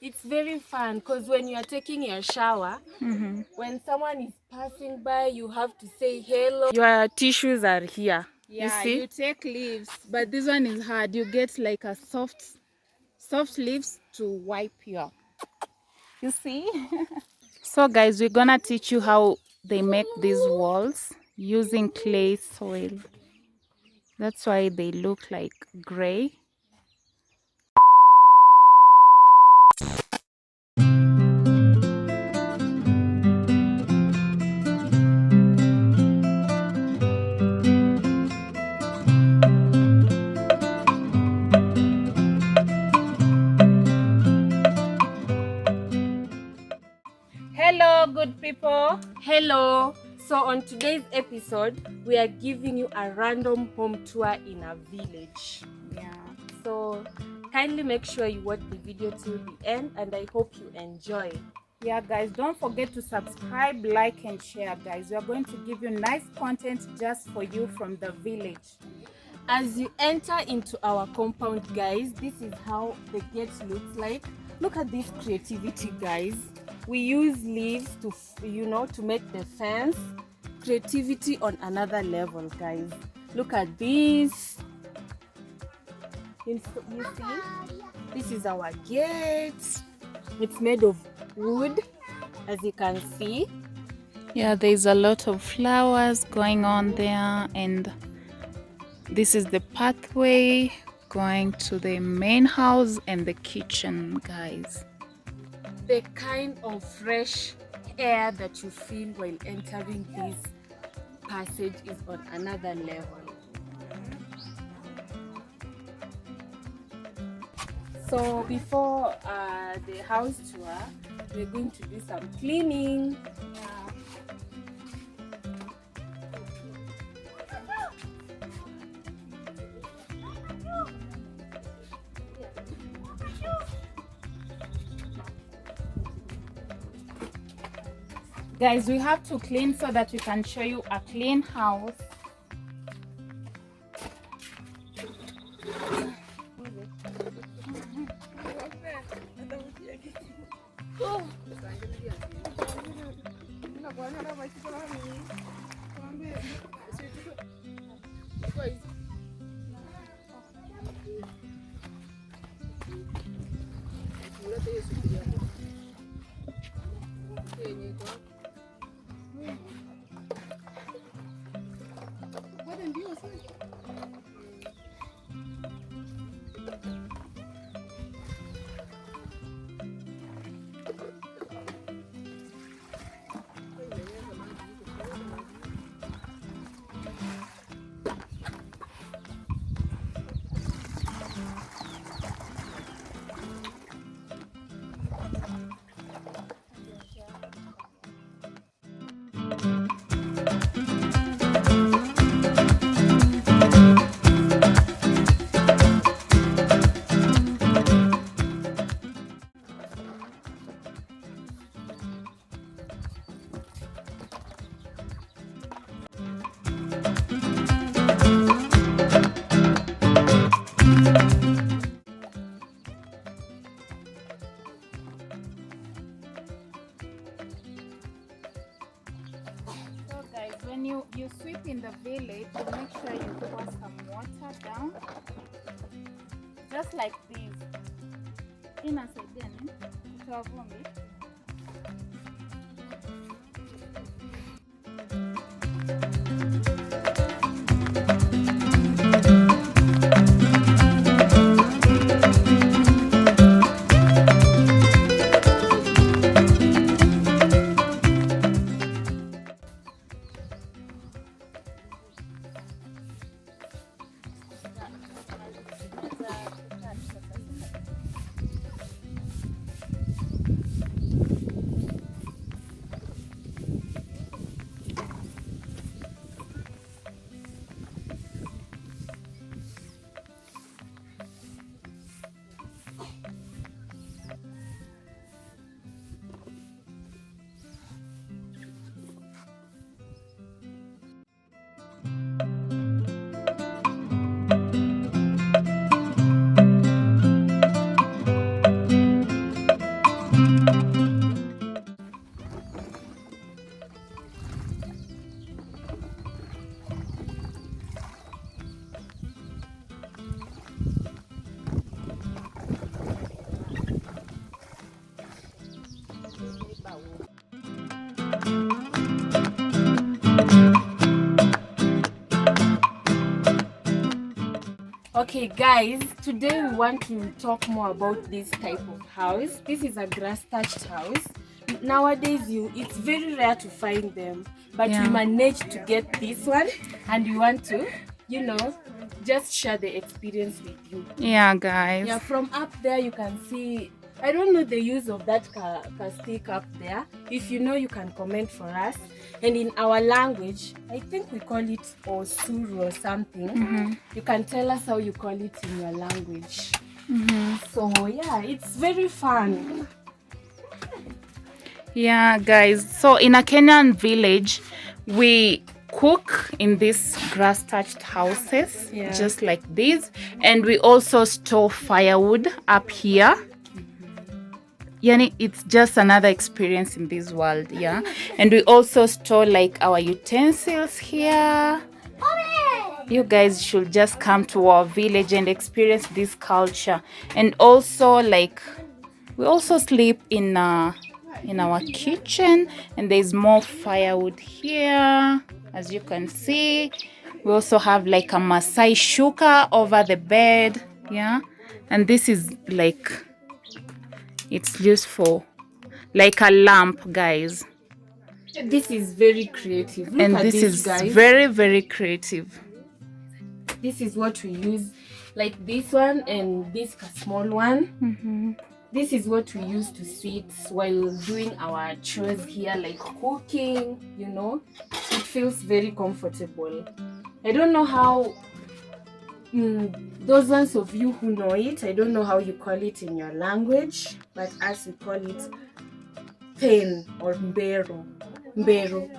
It's very fun because when you are taking your shower, when someone is passing by, you have to say hello. Your tissues are here. Yeah, you see? you take leaves, but this one is hard. You get like a soft leaves to wipe your. You see? So guys, we're gonna teach you how they make these walls using clay soil. That's why they look like gray. Hello, good people. Hello. So on today's episode, we are giving you a random home tour in a village. Yeah. So kindly make sure you watch the video till the end, and I hope you enjoy. Yeah, guys, don't forget to subscribe, like, and share, guys. We are going to give you nice content just for you from the village. As you enter into our compound, guys, this is how the gate looks like. Look at this creativity, guys. We use leaves to to make the fence. Creativity on another level, guys. Look at this. You see? This is our gate. It's made of wood, as you can see. Yeah, there's a lot of flowers going on there, and this is the pathway going to the main house and the kitchen, guys. The kind of fresh air that you feel while entering this passage is on another level. So before the house tour, we're going to do some cleaning. Guys, we have to clean so that we can show you a clean house. When you sweep in the village, you make sure you pour some water down, just like this. Inasaidia kutoa vumbi. Okay guys, today we want to talk more about this type of house. This is a grass thatched house. Nowadays it's very rare to find them, but we managed to get this one, and we want to, just share the experience with you. Yeah, guys. Yeah, from up there you can see, I don't know the use of that stick up there. If you know, you can comment for us. And in our language, I think we call it Osuru or something. You can tell us how you call it in your language. So yeah, it's very fun. Yeah, guys. So in a Kenyan village, we cook in these grass thatched houses, just like this, and we also store firewood up here. Yani, it's just another experience in this world. Yeah, and we also store like our utensils here. You guys should just come to our village and experience this culture. And also, like, we also sleep in our kitchen, and there's more firewood here, as you can see. We also have like a Masai shuka over the bed. Yeah, and this is like, it's used for like a lamp, guys. This is very creative. Look and at this is guys. very, very creative. This is what we use, like this one and this small one. This is what we use to sit while doing our chores here, like cooking, It feels very comfortable. I don't know how, those ones of you who know it, I don't know how you call it in your language, but as we call it pen or mbero. Mbero.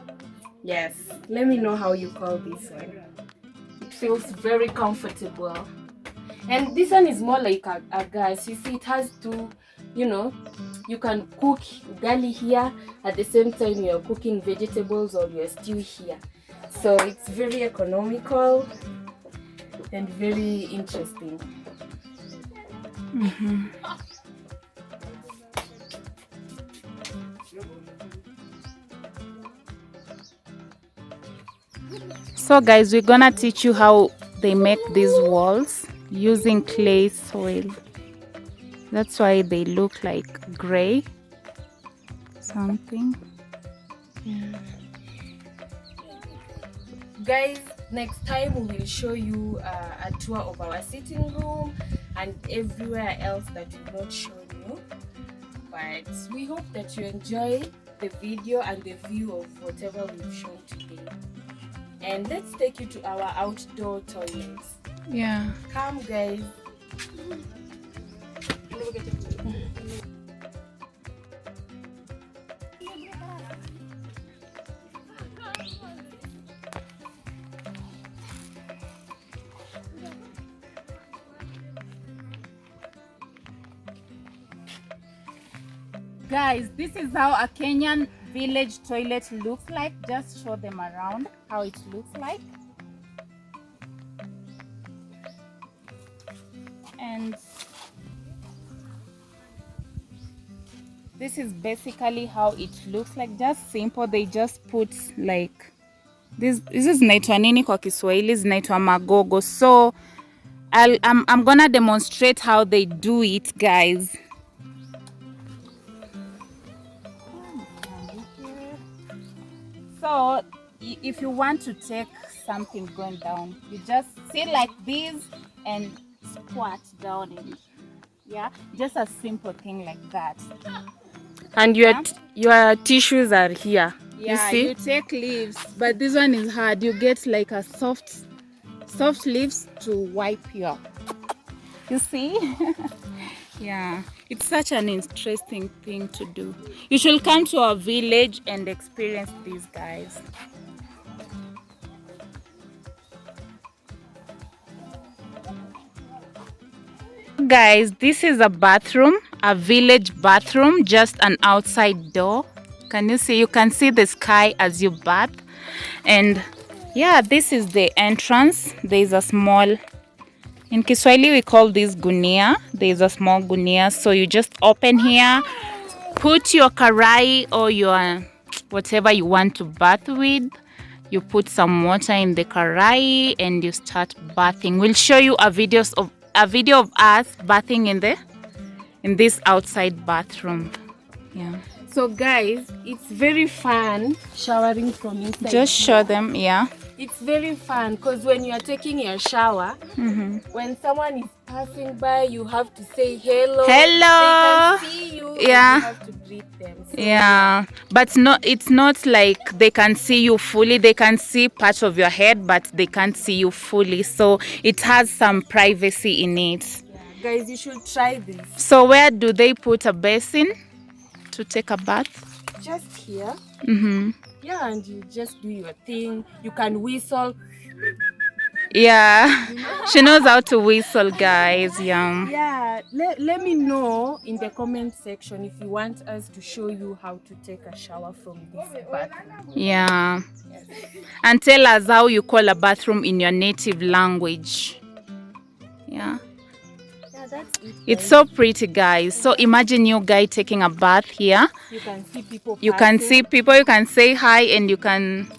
Yes, let me know how you call this one. It feels very comfortable. And this one is more like a gas. You see, it has two, you can cook ugali here at the same time you're cooking vegetables or your stew here. So it's very economical and very interesting. So guys, we're gonna teach you how they make these walls using clay soil. That's why they look like gray something. Guys, next time we will show you a tour of our sitting room and everywhere else that we've not shown you. But we hope that you enjoy the video and the view of whatever we've shown today. And let's take you to our outdoor toilets. Yeah. Come guys. Guys, this is how a Kenyan village toilet looks like. Just show them around how it looks like. And this is basically how it looks like. Just simple. They just put like this is naitwa nini kwa Kiswahili, zinaitwa magogo. So I'm gonna demonstrate how they do it, guys. So if you want to take something going down, you just sit like this and squat down in it. Yeah, just a simple thing like that. And your tissues are here. Yeah, you take leaves, but this one is hard. You get like a soft leaves to wipe your. You see? Yeah, it's such an interesting thing to do. You should come to our village and experience these, guys. Guys, this is a bathroom a village bathroom, just an outside door. Can you see? You can see the sky as you bath. And yeah, this is the entrance. There's a small, in Kiswahili we call this gunia. There's a small gunia, so you just open here, put your karai or your whatever you want to bath with. You put some water in the karai and you start bathing. We'll show you a video of us bathing in this outside bathroom. Yeah. So guys, it's very fun showering from inside. Just show them, yeah. It's very fun because when you are taking your shower, when someone is passing by, you have to say hello. Hello. They can see you. Yeah. And you have to greet them. So Yeah, but it's not like they can see you fully. They can see part of your head, but they can't see you fully. So it has some privacy in it. yeah, guys, you should try this. So where do they put a basin to take a bath? Just here. Mm-hmm. Yeah, and you just do your thing. You can whistle. Yeah, she knows how to whistle, guys. Yeah. Yeah, let me know in the comment section if you want us to show you how to take a shower from this bathroom. Yeah. And tell us how you call a bathroom in your native language. Yeah. Yeah, that's it. It's guys. so pretty, guys. So imagine you guy taking a bath here. You can see people. You can passing. see people, you can say hi, and you can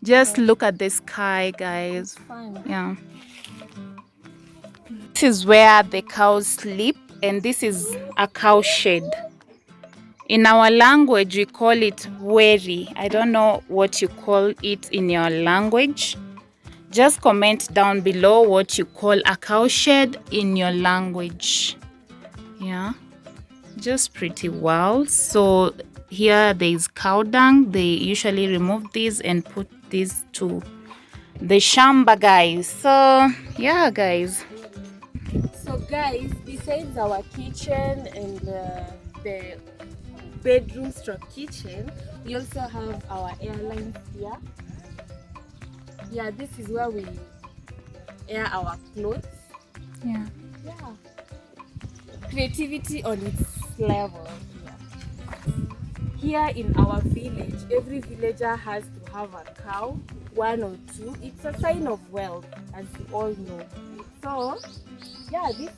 just look at the sky, guys. Fun. Yeah. This is where the cows sleep, and this is a cow shed. In our language, we call it weri. I don't know what you call it in your language. Just comment down below what you call a cow shed in your language. Yeah, just pretty wild. So here there is cow dung. They usually remove these and put these to the shamba, guys. So yeah, guys. So guys, besides our kitchen and the bedroom stroke kitchen, we also have our airlines here. Yeah, this is where we air our clothes. Yeah. Yeah. Creativity on its level. Here in our village, every villager has to have a cow, 1 or 2. It's a sign of wealth, as you all know. So, yeah, this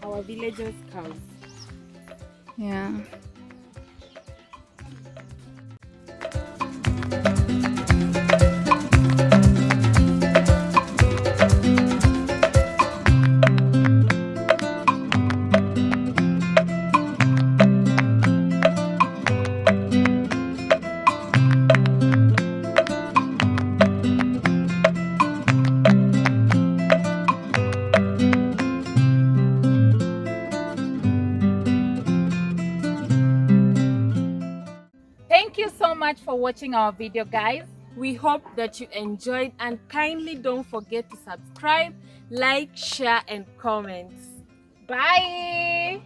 our villagers' cows. Yeah. Thank you so much for watching our video, guys. We hope that you enjoyed, and kindly don't forget to subscribe, like, share and comment. Bye.